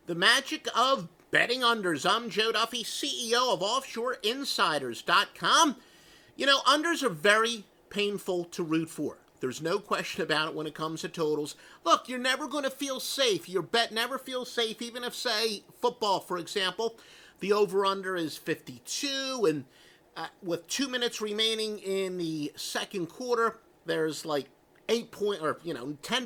The magic of betting unders. I'm Joe Duffy, CEO of OffshoreInsiders.com. You know, unders are very painful to root for. There's no question about it when it comes to totals. Look, you're never going to feel safe. Your bet never feels safe, even if, say, football, for example, the over-under is 52, and with 2 minutes remaining in the second quarter, there's like 10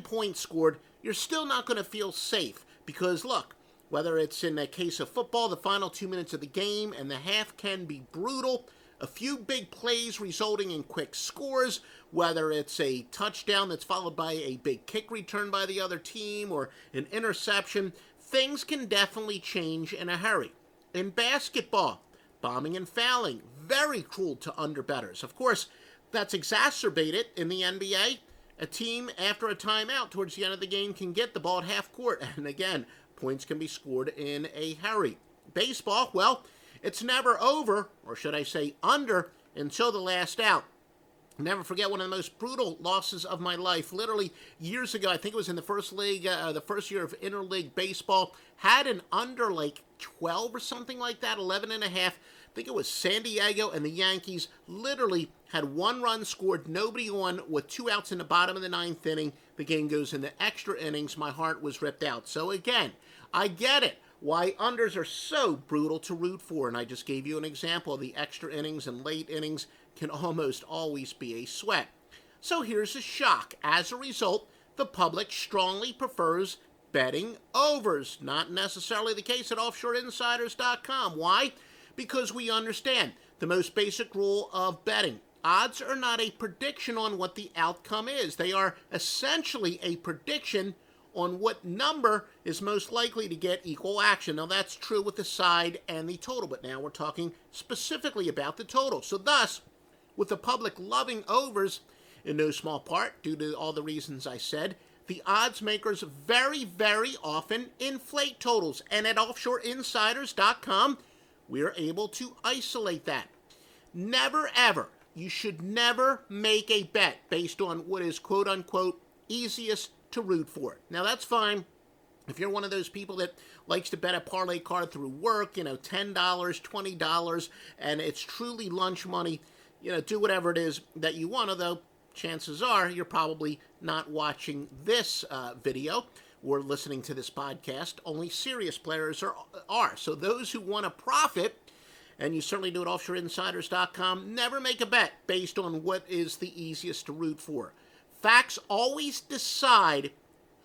points scored. You're still not going to feel safe because, look, whether it's in the case of football, the final 2 minutes of the game and the half can be brutal. A few big plays resulting in quick scores, whether it's a touchdown that's followed by a big kick return by the other team or an interception, things can definitely change in a hurry. In basketball, bombing and fouling, very cruel to underbettors. Of course, that's exacerbated in the NBA. A team, after a timeout towards the end of the game, can get the ball at half court, and again, points can be scored in a hurry. Baseball, well, it's never over, or should I say under, until the last out. Never forget one of the most brutal losses of my life. Literally years ago, I think it was in the first league, the first year of interleague baseball, had an under like 12 or something like that, 11 and a half. I think it was San Diego, and the Yankees literally had one run scored, nobody on, with 2 outs in the bottom of the ninth inning. The game goes into extra innings. My heart was ripped out. So again, I get it, why unders are so brutal to root for, and I just gave you an example. The extra innings and late innings can almost always be a sweat. So here's a shock. As a result, the public strongly prefers betting overs. Not necessarily the case at OffshoreInsiders.com. Why? Because we understand the most basic rule of betting. Odds are not a prediction on what the outcome is. They are essentially a prediction on what number is most likely to get equal action. Now, that's true with the side and the total, but now we're talking specifically about the total. So thus, with the public loving overs, in no small part due to all the reasons I said, the odds makers very, very often inflate totals. And at OffshoreInsiders.com, we're able to isolate that. Never, ever, you should never make a bet based on what is quote-unquote easiest to root for. Now, that's fine if you're one of those people that likes to bet a parlay card through work, $10, $20, and it's truly lunch money. Do whatever it is that you want, although chances are you're probably not watching this video or listening to this podcast. Only serious players are. So those who want to profit, and you certainly do at OffshoreInsiders.com, never make a bet based on what is the easiest to root for. Facts always decide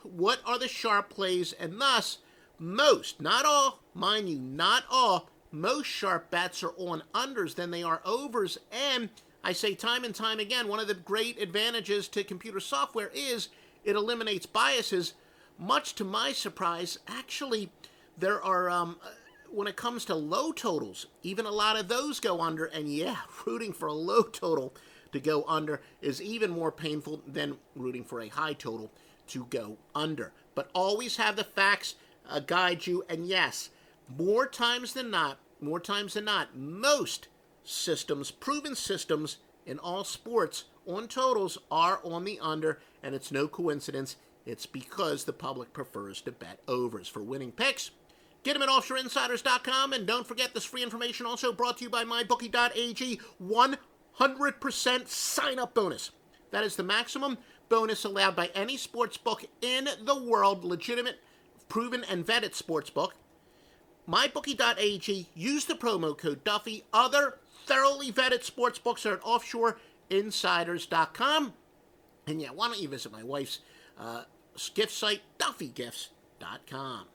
what are the sharp plays, and thus, most, not all, mind you, not all, most sharp bets are on unders than they are overs. And I say time and time again, one of the great advantages to computer software is it eliminates biases. Much to my surprise, actually, there are, when it comes to low totals, even a lot of those go under, and yeah, rooting for a low total to go under is even more painful than rooting for a high total to go under. But always have the facts guide you, and yes, more times than not, most systems, proven systems in all sports on totals are on the under, and it's no coincidence. It's because the public prefers to bet overs. For winning picks, get them at OffshoreInsiders.com, and don't forget this free information also brought to you by MyBookie.ag. 100% sign-up bonus. That is the maximum bonus allowed by any sports book in the world, legitimate, proven, and vetted sports book. MyBookie.ag, use the promo code Duffy. Other thoroughly vetted sports books are at OffshoreInsiders.com. And yeah, why don't you visit my wife's gift site, DuffyGifts.com.